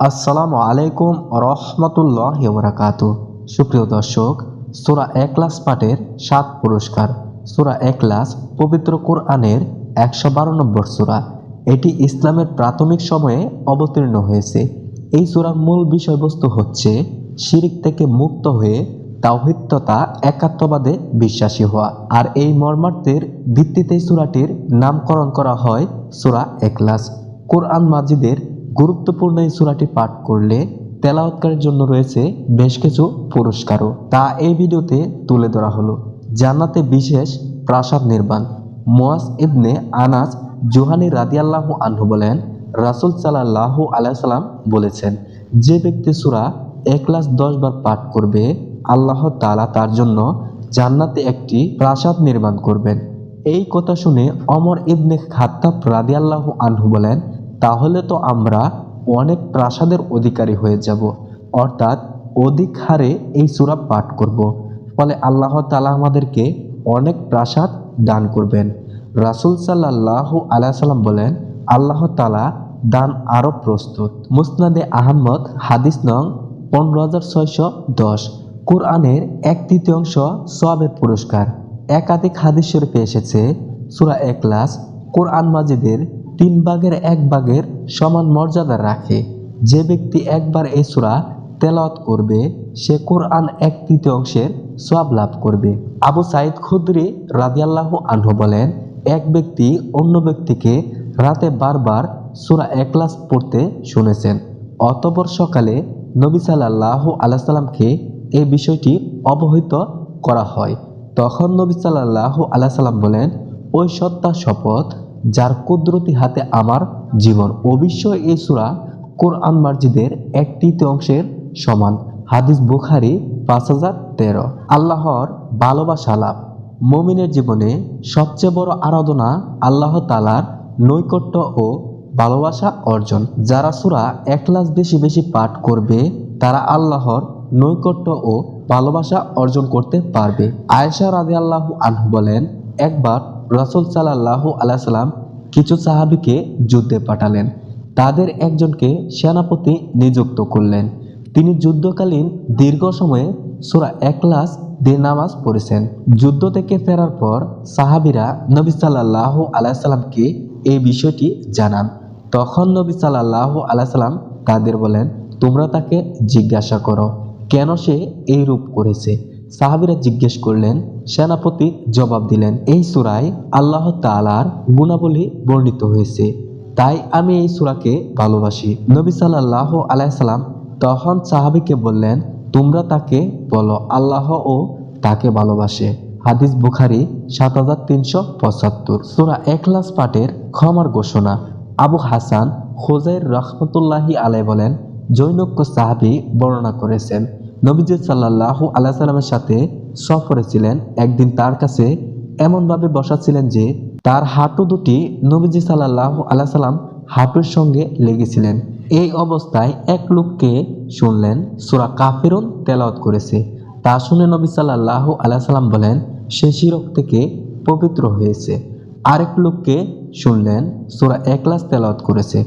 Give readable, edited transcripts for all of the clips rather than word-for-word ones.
আসসালামু আলাইকুম রহমতুল্লাহি ওয়া বারাকাতুহু। সুপ্রিয় দর্শক, সূরা ইখলাস পাঠের 7 পুরস্কার। সূরা ইখলাস পবিত্র কোরআনের 112 নম্বর সূরা। এটি ইসলামের প্রাথমিক সময়ে অবতীর্ণ হয়েছে। এই সূরার মূল বিষয়বস্তু হচ্ছে শিরক থেকে মুক্ত হয়ে তাওহীদ তথা একাত্মবাদে বিশ্বাসী হওয়া। আর এই মর্মার্থের ভিত্তিতে সূরাটির নামকরণ করা হয় সূরা ইখলাস। কোরআন মাজিদের গুরুত্বপূর্ণ এই সূরাটি পাঠ করলে তেলাওয়াতকারীর জন্য রয়েছে বেশ কিছু পুরস্কারও, তা এই ভিডিওতে তুলে ধরা হলো। জান্নাতে বিশেষ প্রাসাদ নির্মাণ। মুয়াজ ইবনে আনাস জুহানী রাদিয়াল্লাহু আনহু বলেন, রাসূল সাল্লাল্লাহু আলাইহি সাল্লাম বলেছেন, যে ব্যক্তি সূরা ইখলাস 10 বার পাঠ করবে, আল্লাহ তাআলা তার জন্য জান্নাতে একটি প্রাসাদ নির্মাণ করবেন। এই কথা শুনে ওমর ইবনে খাত্তাব রাদিয়াল্লাহু আনহু বলেন, তাহলে তো আমরা অনেক প্রাসাদের অধিকারী হয়ে যাব, অর্থাৎ অধিক হারে এই সূরা পাঠ করব, ফলে আল্লাহ তাআলা আমাদেরকে অনেক প্রাসাদ দান করবেন। রাসূল সাল্লাল্লাহু আলাইহি সাল্লাম বলেন, আল্লাহ তাআলা দান আরো প্রস্তুত। মুসনাদে আহমদ হাদিস নং 15610। কোরআনের 1/3 সওয়াবের পুরস্কার। একাধিক হাদিস শরীফে এসেছে সূরা ইখলাস কোরআন মাজিদের 3 ভাগের 1 ভাগের সমান মর্যাদা রাখে। যে ব্যক্তি একবার এই সূরা তেলাওয়াত করবে, সে কোরআন 1/3 সওয়াব লাভ করবে। আবু সাঈদ খুদরি রাদিয়াল্লাহু আনহু বলেন, এক ব্যক্তি অন্য ব্যক্তিকে রাতে বারবার সূরা ইখলাস পড়তে শুনেছেন। অতঃপর সকালে নবী সাল্লাল্লাহু আলাইহি সাল্লামকে এই বিষয়টি অবহিত করা হয়। তখন নবী সাল্লাল্লাহু আলাইহি সাল্লাম বলেন, ওই সত্তার শপথ যার কুদরতি হাতে আমার জীবন, অবশ্যই এই সূরা কোরআন মাজিদের 1/3 সমান। হাদিস বুখারী 5013। আল্লাহর ভালোবাসা লাভ। মুমিনের জীবনে সবচেয়ে বড় আরাধনা আল্লাহ তাআলার নৈকট্য ও ভালোবাসা অর্জন। যারা সূরা ইখলাস বেশি বেশি পাঠ করবে, তারা আল্লাহর নৈকট্য ও ভালোবাসা অর্জন করতে পারবে। আয়েশা রাদিয়াল্লাহু আনহা বলেন, একবার রাসূল সাল্লাল্লাহু আলাইহি সাল্লাম কিছু সাহাবীকে যুদ্ধে পাঠালেন। তাদের একজনকে সেনাপতি নিযুক্ত করলেন। তিনি যুদ্ধকালীন দীর্ঘ সময়ে সূরা ইখলাস দিয়ে নামাজ পড়েছেন। যুদ্ধ থেকে ফেরার পর সাহাবীরা নবী সাল্লাল্লাহু আলাইহি সাল্লামকে এই বিষয়টি জানান। তখন নবী সাল্লাল্লাহু আলাইহি সাল্লাম তাদের বলেন, তোমরা তাকে জিজ্ঞাসা করো কেন সে এই রূপ করেছে। সাহাবীরা জিজ্ঞেস করলেন, সেনাপতি জবাব দিলেন, এই সূরায় আল্লাহ তাআলার গুণাবলী বর্ণিত হয়েছে, তাই আমি এই সূরাকে ভালোবাসি। নবী সাল্লাল্লাহু আলাইহি সাল্লাম তখন সাহাবীকে বললেন, তোমরা তাকে বলো আল্লাহ ও তাকে ভালোবাসে। হাদিস বুখারী 7375। সূরা ইখলাস পাঠের ক্ষমার ঘোষণা। আবু হাসান খুজাইর রাহমাতুল্লাহি আলাইহি বলেন, জনৈক সাহাবী বর্ণনা করেছেন, নবীজি সাল্লাল্লাহু আলাইহি সাল্লামের সাথে সফরে ছিলেন। একদিন তার কাছে এমনভাবে বসা ছিলেন যে তার হাঁটু দুটি নবীজি সাল্লাল্লাহু আলাইহি সাল্লাম হাঁটুর সঙ্গে লেগেছিলেন। এই অবস্থায় এক লোককে শুনলেন সূরা কাফিরুন তেলাওয়াত করেছে। তা শুনে নবী সাল্লাল্লাহু আলাইহি সাল্লাম বলেন, সে শিরক থেকে পবিত্র হয়েছে। আরেক লোককে শুনলেন সূরা ইখলাস তেলাওয়াত করেছে।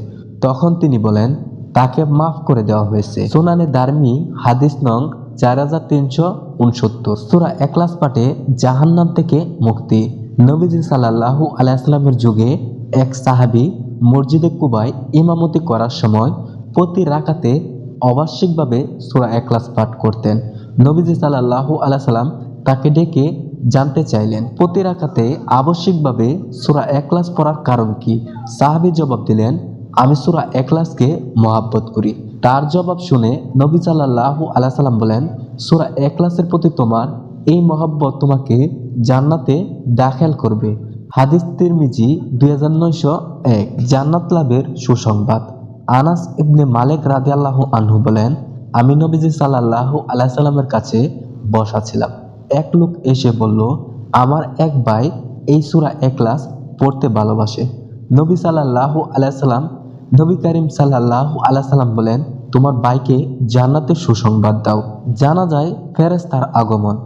তখন তিনি বলেন, তাকে মাফ করে দেওয়া হয়েছে। সুনানে দারমি হাদিস নং 4369। সূরা ইখলাস পাঠে জাহান্নাম থেকে মুক্তি। নবীজি সাল্লাল্লাহু আলাইহি সাল্লামের যুগে এক সাহাবী মসজিদে কুবায় ইমামতি করার সময় প্রতি রাকাতে আবশ্যিকভাবে সূরা ইখলাস পাঠ করতেন। নবীজি সাল্লাল্লাহু আলাইহি সাল্লাম তাকে ডেকে জানতে চাইলেন, প্রতি রাকাতে আবশ্যিকভাবে সূরা ইখলাস পড়ার কারণ কি? সাহাবী জবাব দিলেন, আমি সূরা ইখলাসকে মহব্বত করি। তার জবাব শুনে নবী সাল্লাল্লাহু আলাইহি সাল্লাম বলেন, সূরা ইখলাসের প্রতি তোমার এই মহব্বত তোমাকে জান্নাতে দাখিল করবে। হাদিস তিরমিজি 2901। জান্নাত লাভের সুসংবাদ। আনাস ইবনে মালিক রাদিয়াল্লাহু আনহু বলেন, আমি নবীজি সাল্লাল্লাহু আলাইহি সাল্লামের কাছে বসা ছিলাম। এক লোক এসে বলল, আমার এক ভাই এই সূরা ইখলাস পড়তে ভালোবাসে। নবী সাল্লাল্লাহু আলাইহি সাল্লাম নবী করিম সাল্লাল্লাহু আলাইহি সাল্লাম বলেন, তোমার ভাইকে জান্নাতের সুসংবাদ দাও। জানা যায় ফেরেশতার আগমন।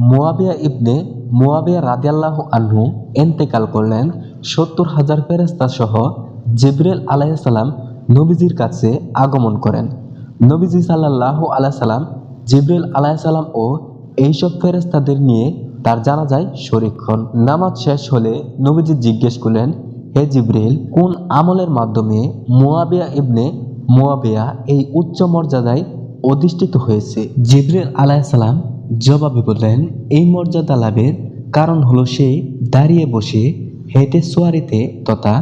মুয়াবিয়া ইবনে মুয়াবিয়া রাদিয়াল্লাহু আনহু ইন্তেকাল করলেন। 70,000 ফেরেশতা সহ জিবরিল আলাইহিস সালাম নবীজির কাছে আগমন করেন। নবীজি সাল্লাল্লাহু আলাইহি সাল্লাম জিবরিল আলাইহিস সালাম ও এইসব ফেরেশতাদের নিয়ে তার জানাজায় শরীক হন। নামাজ শেষ হলে নবীজি জিজ্ঞেস করলেন, হে জিবরিল, কোন আমলের মাধ্যমে মুয়াবিয়া ইবনে মুয়াবিয়া এই উচ্চ মর্যাদায় অধিষ্ঠিত হয়েছে? জিবরিল আলাইহিস সালাম জবাবে বললেন, এই মর্যাদা লাভের কারণ হলো সে দাঁড়িয়ে বসে, হেঁটে সোয়ারিতে তথা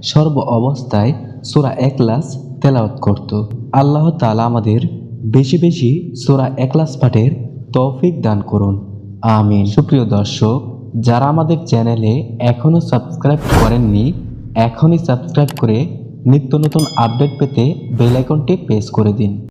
সর্ব অবস্থায় সূরা ইখলাস তেলাওয়াত করত। আল্লাহ তাআলা আমাদের বেশি বেশি সূরা ইখলাস পাঠের তৌফিক দান করুন, আমিন। সুপ্রিয় দর্শক, যারা আমাদের চ্যানেলে এখনো সাবস্ক্রাইব করেননি, এখনই সাবস্ক্রাইব করে নিত্য নতুন আপডেট পেতে বেল আইকনটি প্রেস করে দিন।